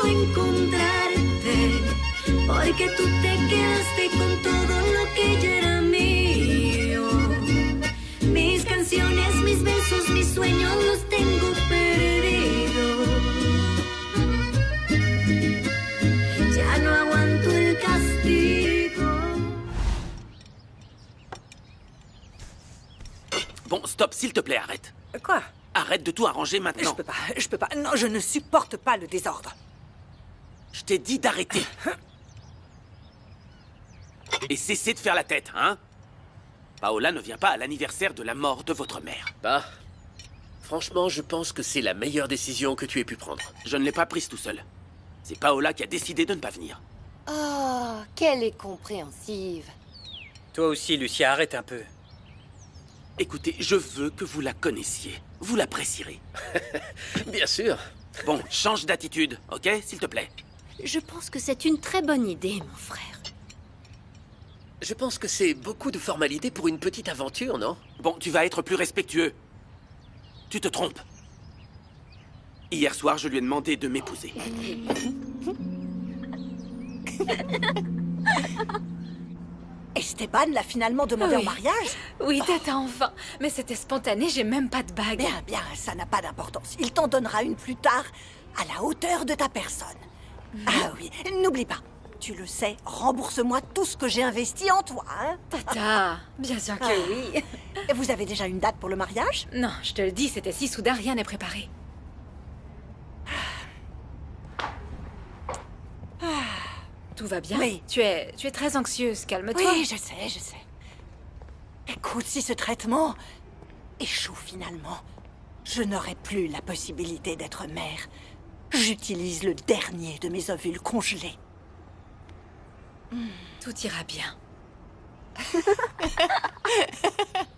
encontrarte, porque tú te quedaste con todo lo que ya era mío. Mis canciones, mis besos, mis sueños los tengo perdidos. Ya no aguanto el castigo. Bon, stop, s'il te plaît, arrête. Quoi? Arrête de tout arranger maintenant. Je peux pas. Non, je ne supporte pas le désordre. Je t'ai dit d'arrêter. Et cessez de faire la tête, hein? Paola ne vient pas à l'anniversaire de la mort de votre mère. Bah, franchement, je pense que c'est la meilleure décision que tu aies pu prendre. Je ne l'ai pas prise tout seul. C'est Paola qui a décidé de ne pas venir. Oh, qu'elle est compréhensive. Toi aussi, Lucia, arrête un peu. Écoutez, je veux que vous la connaissiez. Vous l'apprécierez. Bien sûr. Bon, change d'attitude, ok, s'il te plaît? Je pense que c'est une très bonne idée, mon frère. Je pense que c'est beaucoup de formalités pour une petite aventure, non? Bon, tu vas être plus respectueux. Tu te trompes. Hier soir, je lui ai demandé de m'épouser. Esteban l'a finalement demandé en mariage? Oui, tata, enfin. Mais c'était spontané, j'ai même pas de bague. Bien, ça n'a pas d'importance. Il t'en donnera une plus tard, à la hauteur de ta personne. Ah oui, n'oublie pas. Tu le sais, rembourse-moi tout ce que j'ai investi en toi, hein? Tata, bien sûr que oui. Et vous avez déjà une date pour le mariage? Non, je te le dis, c'était si soudain, rien n'est préparé. Tout va bien? Oui. Tu es très anxieuse, calme-toi. Oui, je sais. Écoute, si ce traitement échoue finalement, je n'aurai plus la possibilité d'être mère. J'utilise le dernier de mes ovules congelés. Tout ira bien.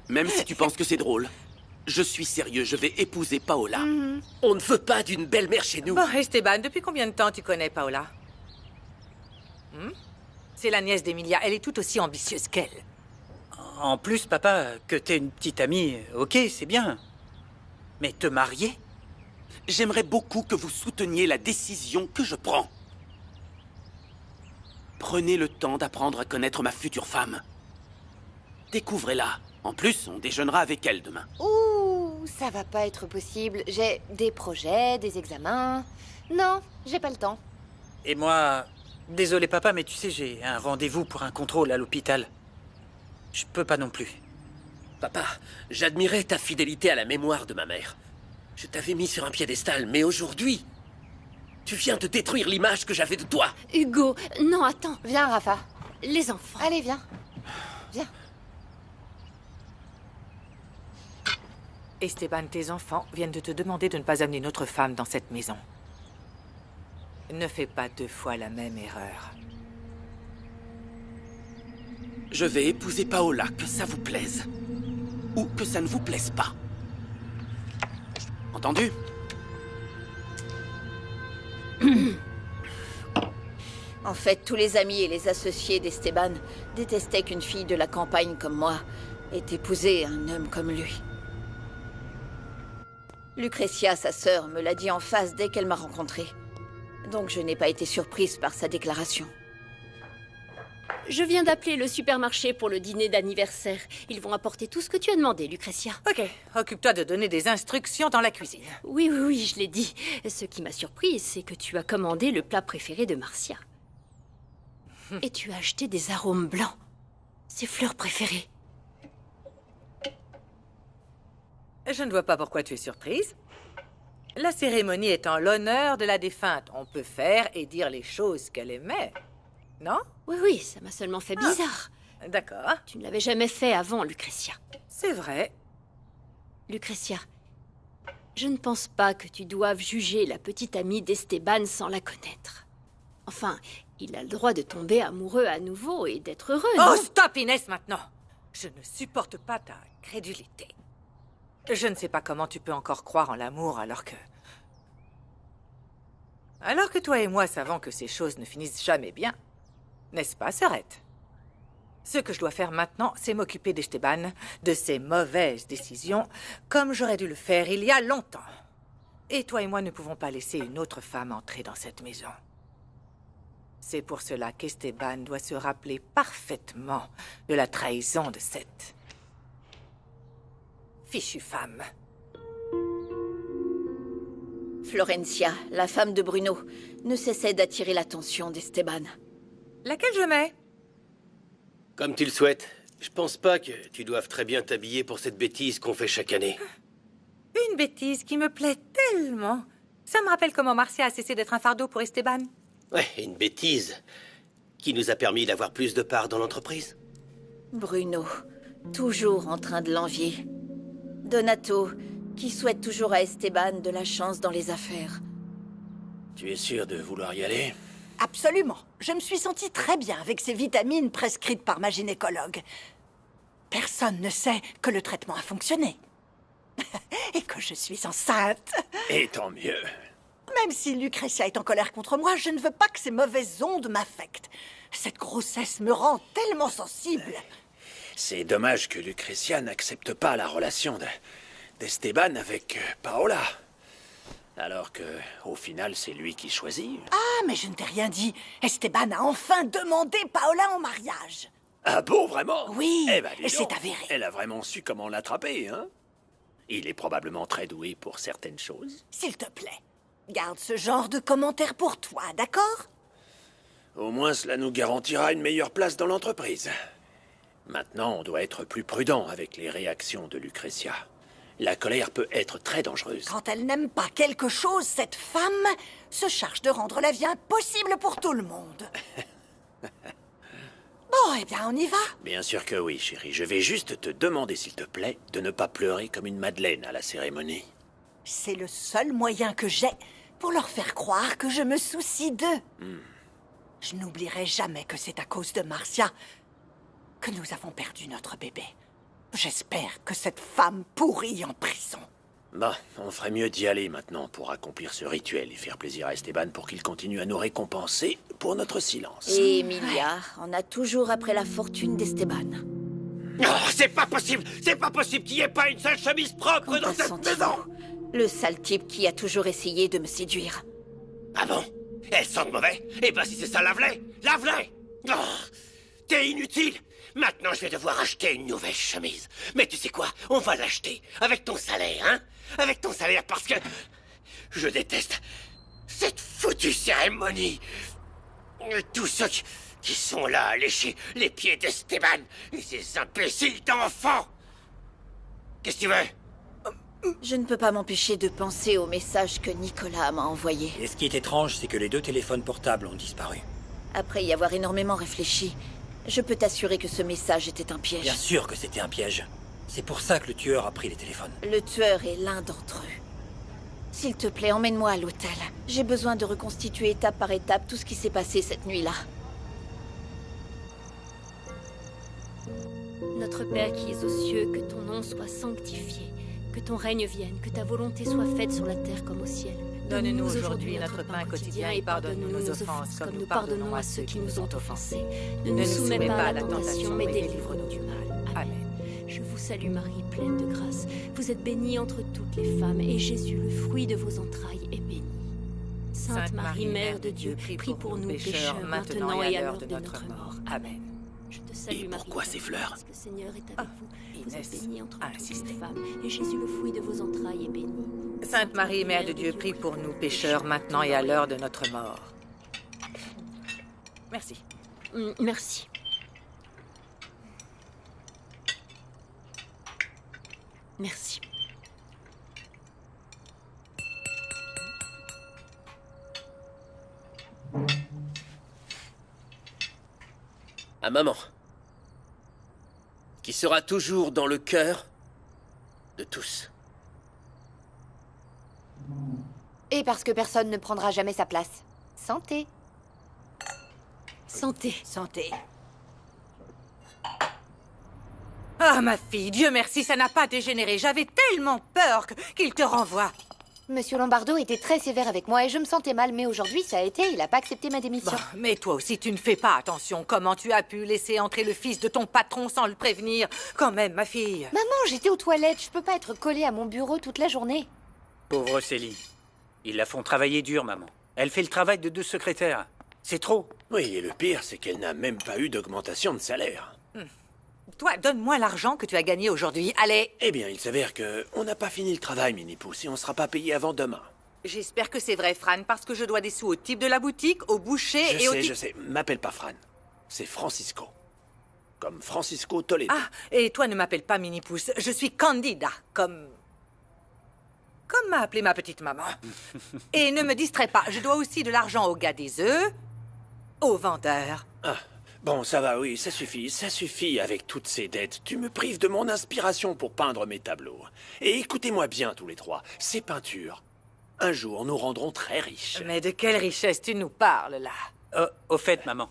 Même si tu penses que c'est drôle, je suis sérieux, je vais épouser Paola. On ne veut pas d'une belle-mère chez nous. Bon, Esteban, depuis combien de temps tu connais Paola? C'est la nièce d'Emilia, elle est tout aussi ambitieuse qu'elle. En plus, papa, que t'aies une petite amie, ok, c'est bien. Mais te marier? J'aimerais beaucoup que vous souteniez la décision que je prends. Prenez le temps d'apprendre à connaître ma future femme. Découvrez-la. En plus, on déjeunera avec elle demain. Ouh, ça va pas être possible. J'ai des projets, des examens. Non, j'ai pas le temps. Et moi... Désolé, papa, mais tu sais, j'ai un rendez-vous pour un contrôle à l'hôpital. Je peux pas non plus. Papa, j'admirais ta fidélité à la mémoire de ma mère. Je t'avais mis sur un piédestal, mais aujourd'hui, tu viens de détruire l'image que j'avais de toi. Hugo, non, attends. Viens, Rafa. Les enfants. Allez, viens. Viens. Esteban, tes enfants viennent de te demander de ne pas amener notre femme dans cette maison. Ne fais pas 2 fois la même erreur. Je vais épouser Paola, que ça vous plaise. Ou que ça ne vous plaise pas. Entendu? En fait, tous les amis et les associés d'Esteban détestaient qu'une fille de la campagne comme moi ait épousé un homme comme lui. Lucretia, sa sœur, me l'a dit en face dès qu'elle m'a rencontrée. Donc je n'ai pas été surprise par sa déclaration. Je viens d'appeler le supermarché pour le dîner d'anniversaire. Ils vont apporter tout ce que tu as demandé, Lucretia. Ok, occupe-toi de donner des instructions dans la cuisine. Oui, je l'ai dit. Ce qui m'a surprise, c'est que tu as commandé le plat préféré de Marcia. Et tu as acheté des arômes blancs. Ses fleurs préférées. Je ne vois pas pourquoi tu es surprise. La cérémonie est en l'honneur de la défunte. On peut faire et dire les choses qu'elle aimait. Non? Oui, ça m'a seulement fait bizarre. D'accord. Tu ne l'avais jamais fait avant, Lucretia. C'est vrai. Lucretia, je ne pense pas que tu doives juger la petite amie d'Esteban sans la connaître. Enfin, il a le droit de tomber amoureux à nouveau et d'être heureux, non? Oh, stop, Inès, maintenant! Je ne supporte pas ta crédulité. Je ne sais pas comment tu peux encore croire en l'amour alors que... Alors que toi et moi savons que ces choses ne finissent jamais bien. N'est-ce pas, sœurette? Ce que je dois faire maintenant, c'est m'occuper d'Esteban, de ses mauvaises décisions, comme j'aurais dû le faire il y a longtemps. Et toi et moi ne pouvons pas laisser une autre femme entrer dans cette maison. C'est pour cela qu'Esteban doit se rappeler parfaitement de la trahison de cette fichue femme. Florencia, la femme de Bruno, ne cessait d'attirer l'attention d'Esteban. Laquelle je mets? Comme tu le souhaites. Je pense pas que tu doives très bien t'habiller pour cette bêtise qu'on fait chaque année. Une bêtise qui me plaît tellement. Ça me rappelle comment Marcia a cessé d'être un fardeau pour Esteban. Ouais, une bêtise qui nous a permis d'avoir plus de parts dans l'entreprise. Bruno, toujours en train de l'envier. Donato, qui souhaite toujours à Esteban de la chance dans les affaires. Tu es sûr de vouloir y aller? Absolument. Je me suis sentie très bien avec ces vitamines prescrites par ma gynécologue. Personne ne sait que le traitement a fonctionné. Et que je suis enceinte. Et tant mieux. Même si Lucretia est en colère contre moi, je ne veux pas que ces mauvaises ondes m'affectent. Cette grossesse me rend tellement sensible. C'est dommage que Lucretia n'accepte pas la relation d'Esteban avec Paola. Alors que, au final, c'est lui qui choisit. Ah, mais je ne t'ai rien dit. Esteban a enfin demandé Paola en mariage. Ah bon, vraiment? Oui, Eh ben, dis et c'est donc, avéré. Elle a vraiment su comment l'attraper, hein? Il est probablement très doué pour certaines choses. S'il te plaît, garde ce genre de commentaires pour toi, d'accord? Au moins, cela nous garantira une meilleure place dans l'entreprise. Maintenant, on doit être plus prudent avec les réactions de Lucretia. La colère peut être très dangereuse. Quand elle n'aime pas quelque chose, cette femme se charge de rendre la vie impossible pour tout le monde. Bon, eh bien, on y va. Bien sûr que oui, chérie. Je vais juste te demander, s'il te plaît, de ne pas pleurer comme une madeleine à la cérémonie. C'est le seul moyen que j'ai pour leur faire croire que je me soucie d'eux. Je n'oublierai jamais que c'est à cause de Marcia que nous avons perdu notre bébé. J'espère que cette femme pourrit en prison. Bah, on ferait mieux d'y aller maintenant pour accomplir ce rituel et faire plaisir à Esteban pour qu'il continue à nous récompenser pour notre silence. Et Emilia en a toujours après la fortune d'Esteban. Oh, c'est pas possible! C'est pas possible qu'il n'y ait pas une seule chemise propre dans cette maison! Le sale type qui a toujours essayé de me séduire. Ah bon? Elles sentent mauvais? Eh ben si c'est ça, lave-les! Lave-les! Oh, t'es inutile! Maintenant, je vais devoir acheter une nouvelle chemise. Mais tu sais quoi? On va l'acheter avec ton salaire, hein? Avec ton salaire, parce que... je déteste cette foutue cérémonie. Tous ceux qui sont là à lécher les pieds d'Esteban et ces imbéciles d'enfants. Qu'est-ce que tu veux? Je ne peux pas m'empêcher de penser au message que Nicolas m'a envoyé. Et ce qui est étrange, c'est que les 2 téléphones portables ont disparu. Après y avoir énormément réfléchi, je peux t'assurer que ce message était un piège. Bien sûr que c'était un piège. C'est pour ça que le tueur a pris les téléphones. Le tueur est l'un d'entre eux. S'il te plaît, emmène-moi à l'hôtel. J'ai besoin de reconstituer étape par étape tout ce qui s'est passé cette nuit-là. Notre Père qui es aux cieux, que ton nom soit sanctifié, que ton règne vienne, que ta volonté soit faite sur la terre comme au ciel. Donne-nous aujourd'hui notre pain quotidien et pardonne-nous nos offenses comme nous pardonnons à ceux qui nous ont offensés. Ne nous soumets pas à la tentation, mais délivre-nous du mal. Amen. Je vous salue Marie, pleine de grâce. Vous êtes bénie entre toutes les femmes, et Jésus, le fruit de vos entrailles, est béni. Sainte Marie, Mère de Dieu, prie pour nous pécheurs, maintenant et à l'heure de notre mort. Amen. Je te salue, Et Marie, pourquoi ces fleurs? parce que le Seigneur est avec vous. Vous êtes Inès bénie entre a toutes insisté. les femmes, et Jésus, le fruit de vos entrailles, est béni. Sainte Marie, Mère de Dieu, prie pour nous pécheurs maintenant et à l'heure de notre mort. Merci. Merci. Merci. À maman. Qui sera toujours dans le cœur de tous. Et parce que personne ne prendra jamais sa place. Santé. Santé. Santé. Ah, ma fille, Dieu merci, ça n'a pas dégénéré. J'avais tellement peur qu'il te renvoie. Monsieur Lombardo était très sévère avec moi et je me sentais mal, mais aujourd'hui ça a été, il n'a pas accepté ma démission. Bon, mais toi aussi, tu ne fais pas attention. Comment tu as pu laisser entrer le fils de ton patron sans le prévenir? Quand même, ma fille. Maman, j'étais aux toilettes, je peux pas être collée à mon bureau toute la journée. Pauvre Célie. Ils la font travailler dur, maman. Elle fait le travail de 2 secrétaires. C'est trop. Oui, et le pire, c'est qu'elle n'a même pas eu d'augmentation de salaire. Toi, donne-moi l'argent que tu as gagné aujourd'hui. Allez. Eh bien, il s'avère que on n'a pas fini le travail, Mini-Pouce, et on sera pas payé avant demain. J'espère que c'est vrai, Fran, parce que je dois des sous au type de la boutique, au boucher et au type... Je sais. M'appelle pas Fran. C'est Francisco. Comme Francisco Toledo. Ah, et toi ne m'appelle pas Mini-Pouce. Je suis Candida, comme m'a appelé ma petite maman. Et ne me distrais pas, je dois aussi de l'argent au gars des œufs, au vendeur. Ah, bon, ça va, oui, ça suffit avec toutes ces dettes. Tu me prives de mon inspiration pour peindre mes tableaux. Et écoutez-moi bien tous les trois, ces peintures, un jour nous rendront très riches. Mais de quelle richesse tu nous parles, là? Au fait, maman,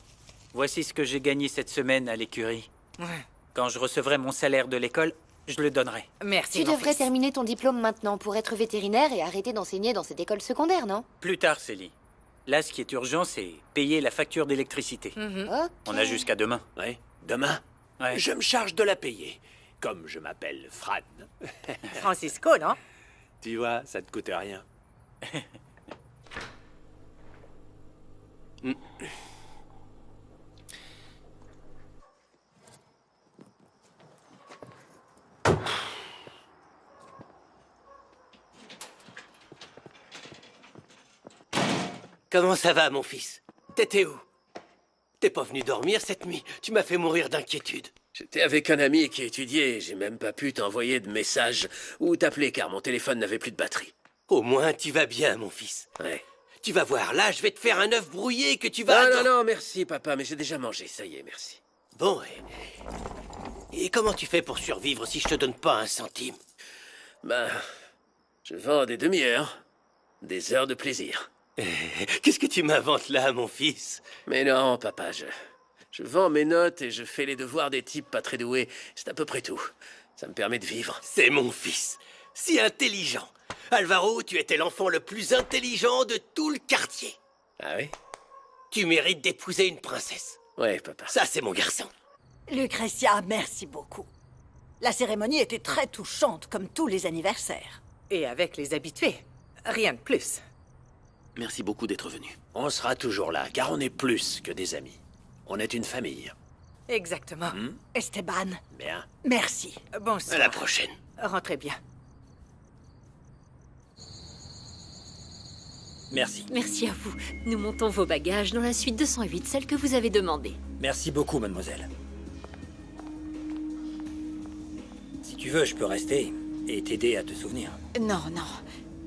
voici ce que j'ai gagné cette semaine à l'écurie. Quand je recevrai mon salaire de l'école, je le donnerai. Merci, Tu devrais terminer ton diplôme maintenant pour être vétérinaire et arrêter d'enseigner dans cette école secondaire, non? Plus tard, Célie. Là, ce qui est urgent, c'est payer la facture d'électricité. Ok. On a jusqu'à demain. Ouais, demain, je me charge de la payer. Comme je m'appelle Fran. Francisco, non? Tu vois, ça te coûte rien. Comment ça va, mon fils? T'étais où? T'es pas venu dormir cette nuit? Tu m'as fait mourir d'inquiétude. J'étais avec un ami qui étudiait, j'ai même pas pu t'envoyer de message ou t'appeler car mon téléphone n'avait plus de batterie. Au moins, tu vas bien, mon fils. Ouais. Tu vas voir, là, je vais te faire un œuf brouillé que tu vas... Non, merci, papa, mais j'ai déjà mangé, ça y est, merci. Bon, et comment tu fais pour survivre si je te donne pas un centime? Ben, je vends des demi-heures, des heures de plaisir. Qu'est-ce que tu m'inventes là, mon fils? Mais non, papa, je vends mes notes et je fais les devoirs des types pas très doués. C'est à peu près tout. Ça me permet de vivre. C'est mon fils. Si intelligent. Alvaro, tu étais l'enfant le plus intelligent de tout le quartier. Ah oui? Tu mérites d'épouser une princesse. Ouais, papa. Ça, c'est mon garçon. Lucretia, merci beaucoup. La cérémonie était très touchante, comme tous les anniversaires. Et avec les habitués. Rien de plus. Merci beaucoup d'être venu. On sera toujours là, car on est plus que des amis. On est une famille. Exactement. Esteban, Bien. merci. Bonsoir. À la prochaine. Rentrez bien. Merci. Merci à vous. Nous montons vos bagages dans la suite 208, celle que vous avez demandée. Merci beaucoup, mademoiselle. Si tu veux, je peux rester et t'aider à te souvenir. Non,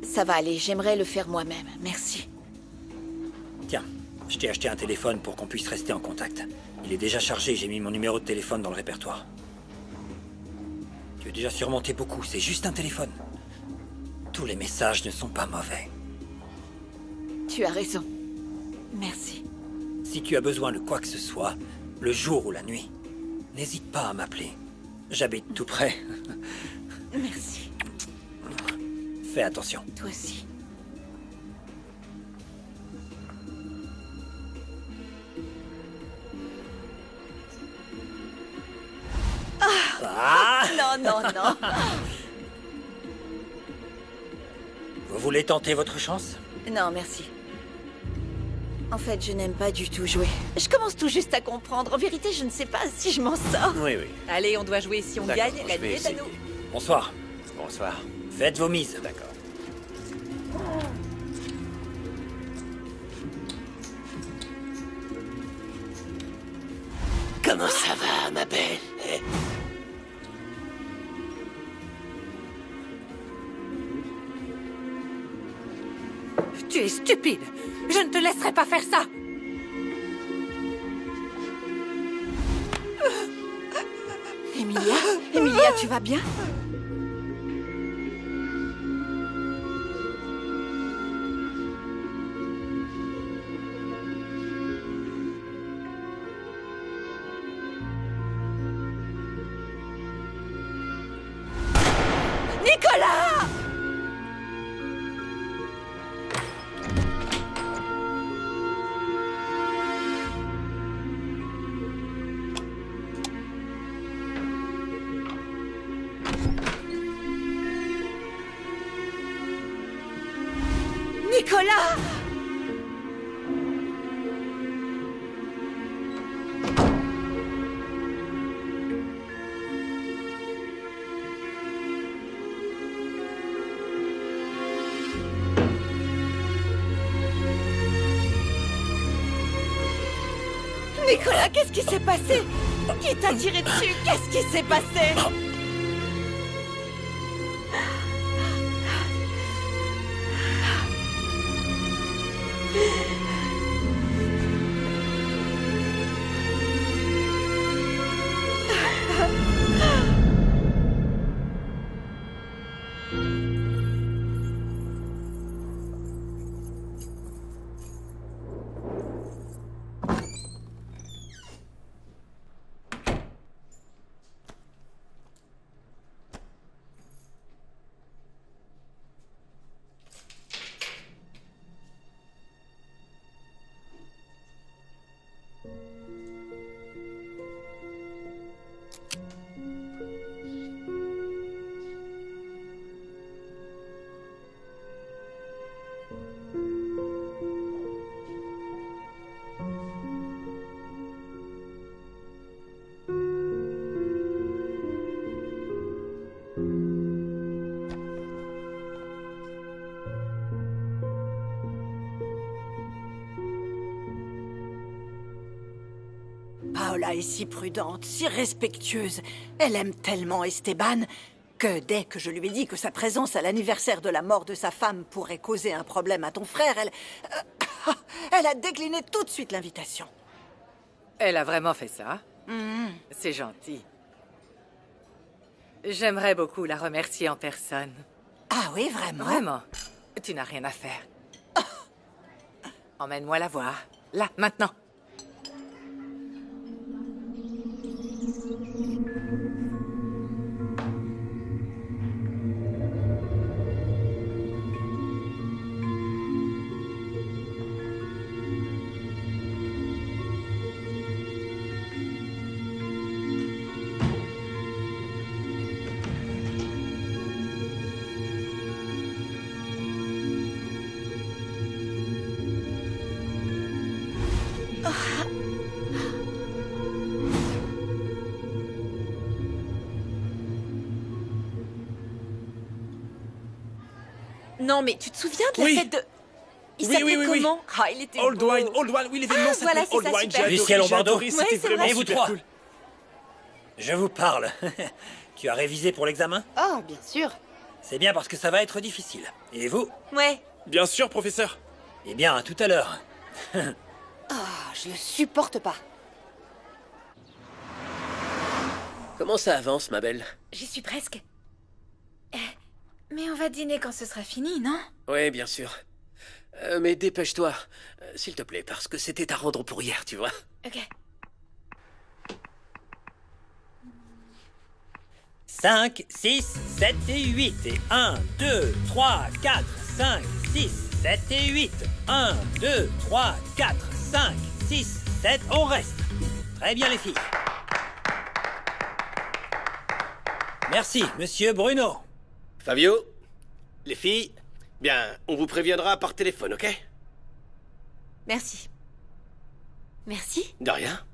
ça va aller, j'aimerais le faire moi-même, merci. Tiens, je t'ai acheté un téléphone pour qu'on puisse rester en contact. Il est déjà chargé, j'ai mis mon numéro de téléphone dans le répertoire. Tu as déjà surmonté beaucoup, c'est juste un téléphone. Tous les messages ne sont pas mauvais. Tu as raison. Merci. Si tu as besoin de quoi que ce soit, le jour ou la nuit, n'hésite pas à m'appeler. J'habite tout près. Merci. Fais attention. Toi aussi. Ah Non. Vous voulez tenter votre chance? Non, merci. En fait, je n'aime pas du tout jouer. Je commence tout juste à comprendre. En vérité, je ne sais pas si je m'en sors. Oui. Allez, on doit jouer. Si on gagne, la nuit est à nous. Bonsoir. Bonsoir. Faites vos mises. D'accord. Comment ça va, ma belle? Tu es stupide. Je ne te laisserai pas faire ça. Emilia, tu vas bien? Nicolas! Nicolas! Nicolas, qu'est-ce qui s'est passé? Qui t'a tiré dessus? Qu'est-ce qui s'est passé? Paola est si prudente, si respectueuse. Elle aime tellement Esteban que dès que je lui ai dit que sa présence à l'anniversaire de la mort de sa femme pourrait causer un problème à ton frère, elle a décliné tout de suite l'invitation. Elle a vraiment fait ça? C'est gentil. J'aimerais beaucoup la remercier en personne. Ah oui, vraiment? Vraiment. Tu n'as rien à faire. Emmène-moi la voir. Là, maintenant. Non, mais tu te souviens de la Oui. fête de... Il Oui, s'appelait oui, oui, oui. comment? Ah, il était Old beau. Wine, oui, l'événement Ah, voilà, s'appelait c'est Old ça, Wine. super. Lucien Lombardo. C'était Ouais, c'est vraiment Et vous super trois cool. Je vous parle. Tu as révisé pour l'examen? Oh, bien sûr. C'est bien parce que ça va être difficile. Et vous? Ouais. Bien sûr, professeur. Eh bien, à tout à l'heure. Je le supporte pas. Comment ça avance, ma belle? J'y suis presque. Mais on va dîner quand ce sera fini, non? Oui, bien sûr. Mais dépêche-toi, s'il te plaît, parce que c'était à rendre pour hier, tu vois. Ok. 5, 6, 7 et 8. Et 1, 2, 3, 4, 5, 6, 7 et 8. 1, 2, 3, 4, 5, 6, 7. On reste. Très bien, les filles. Merci, monsieur Bruno. Fabio, les filles, bien, on vous préviendra par téléphone, ok? Merci. Merci. De rien.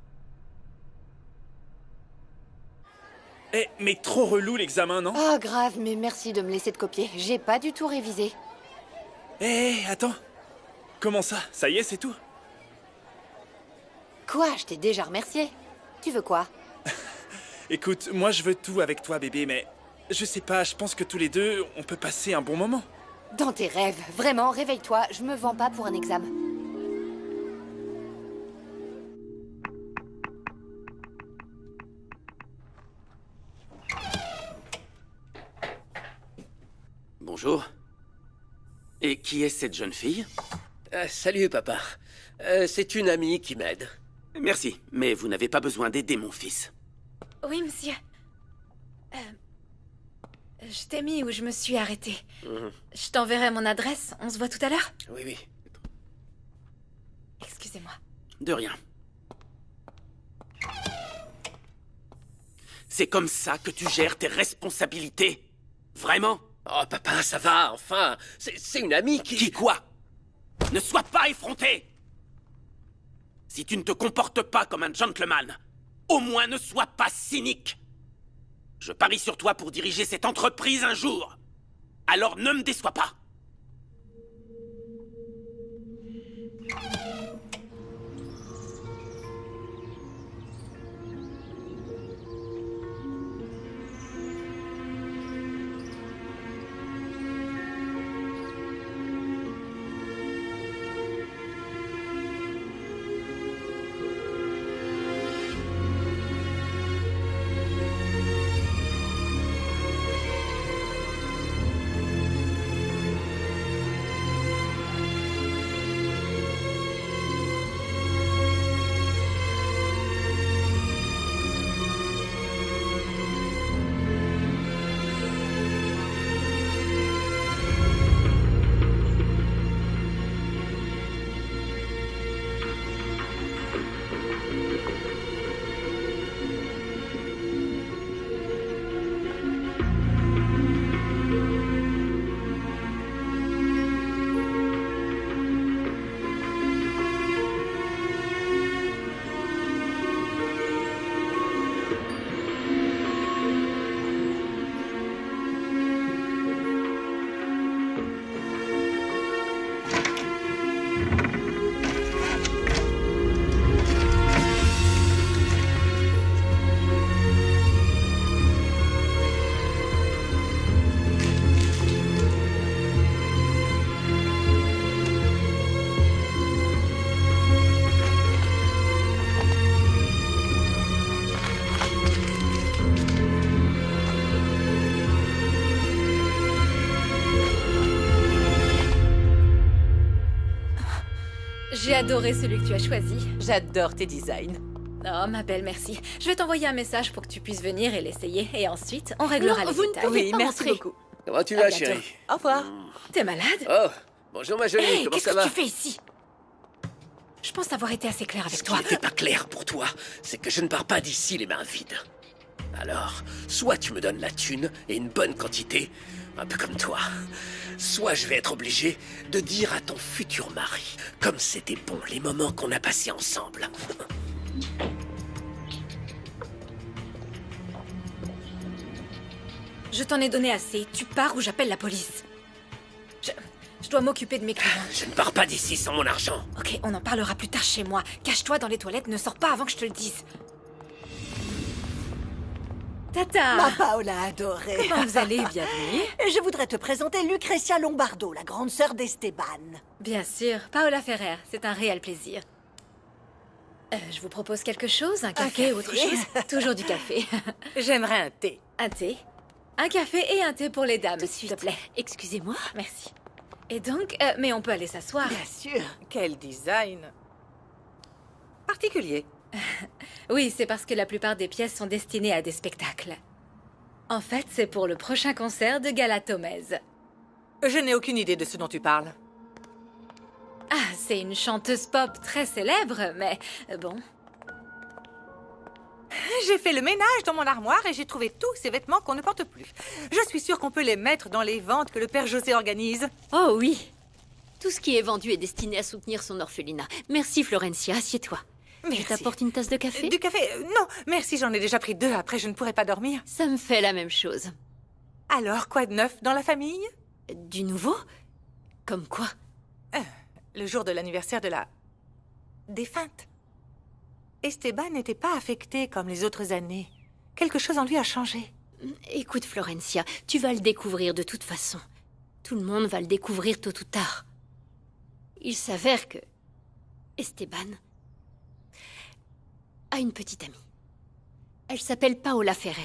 Eh, mais trop relou l'examen, non? Oh, grave, mais merci de me laisser de copier. J'ai pas du tout révisé. Eh, attends. Comment ça? Ça y est, c'est tout? Quoi? Je t'ai déjà remercié. Tu veux quoi? Écoute, moi je veux tout avec toi, bébé, mais... Je sais pas, je pense que tous les deux, on peut passer un bon moment. Dans tes rêves. Vraiment, réveille-toi. Je me vends pas pour un examen. Bonjour. Et qui est cette jeune fille? Salut, papa. C'est une amie qui m'aide. Merci, mais vous n'avez pas besoin d'aider mon fils. Oui, monsieur. Je t'ai mis où je me suis arrêtée. Je t'enverrai mon adresse. On se voit tout à l'heure? Oui, oui. Excusez-moi. De rien. C'est comme ça que tu gères tes responsabilités? Vraiment? Oh, papa, ça va, enfin. C'est une amie qui... Qui quoi? Ne sois pas effronté! Si tu ne te comportes pas comme un gentleman, au moins ne sois pas cynique. Je parie sur toi pour diriger cette entreprise un jour. Alors ne me déçois pas. J'ai adoré celui que tu as choisi. J'adore tes designs. Oh, ma belle, merci. Je vais t'envoyer un message pour que tu puisses venir et l'essayer. Et ensuite, on réglera les détails. Oui, merci beaucoup. Comment tu vas, chérie? Au revoir. T'es malade? Oh, bonjour ma jolie, Hey, comment qu'est-ce ça que va? tu fais ici? Je pense avoir été assez clair avec Ce toi. qui n'était pas clair pour toi, c'est que je ne pars pas d'ici les mains vides. Alors, soit tu me donnes la thune et une bonne quantité, un peu comme toi, soit je vais être obligé de dire à ton futur mari comme c'était bon les moments qu'on a passés ensemble. Je t'en ai donné assez. Tu pars ou j'appelle la police. Je dois m'occuper de mes clients. Je ne pars pas d'ici sans mon argent. Ok, on en parlera plus tard chez moi. Cache-toi dans les toilettes, ne sors pas avant que je te le dise. Tata! Ma Paola adorée. Comment vous allez? Bienvenue. Et je voudrais te présenter Lucrecia Lombardo, la grande sœur d'Esteban. Bien sûr, Paola Ferrer, c'est un réel plaisir. Je vous propose quelque chose? Un café ou autre chose? Toujours du café. J'aimerais un thé. Un thé? Un café et un thé pour les dames, s'il te plaît. Excusez-moi. Merci. Et donc, mais on peut aller s'asseoir. Bien sûr. Quel design particulier. Oui, c'est parce que la plupart des pièces sont destinées à des spectacles. En fait, c'est pour le prochain concert de Galatomèse. Je n'ai aucune idée de ce dont tu parles. Ah, c'est une chanteuse pop très célèbre, mais bon. J'ai fait le ménage dans mon armoire et j'ai trouvé tous ces vêtements qu'on ne porte plus. Je suis sûre qu'on peut les mettre dans les ventes que le père José organise. Oh oui. Tout ce qui est vendu est destiné à soutenir son orphelinat. Merci Florencia, assieds-toi. Merci. Je t'apporte une tasse de café? Du café? Non, merci, j'en ai déjà pris 2. Après, je ne pourrai pas dormir. Ça me fait la même chose. Alors, quoi de neuf dans la famille? Du nouveau? Comme quoi? Le jour de l'anniversaire de la défunte. Esteban n'était pas affecté comme les autres années. Quelque chose en lui a changé. Écoute, Florencia, tu vas le découvrir de toute façon. Tout le monde va le découvrir tôt ou tard. Il s'avère que Esteban a une petite amie. Elle s'appelle Paola Ferrer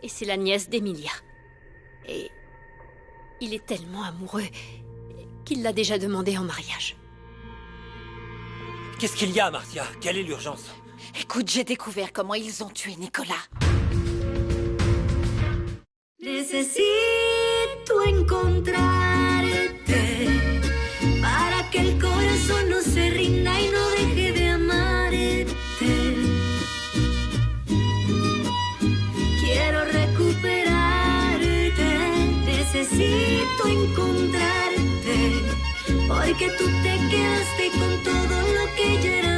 et c'est la nièce d'Emilia. Et il est tellement amoureux qu'il l'a déjà demandé en mariage. Qu'est-ce qu'il y a, Marcia? Quelle est l'urgence? Écoute, j'ai découvert comment ils ont tué Nicolas. Necesito encontrarte para que el corazón no se rinda y no deje de amarte. Quiero recuperarte, necesito encontrarte porque tú te quedaste con todo lo que yo era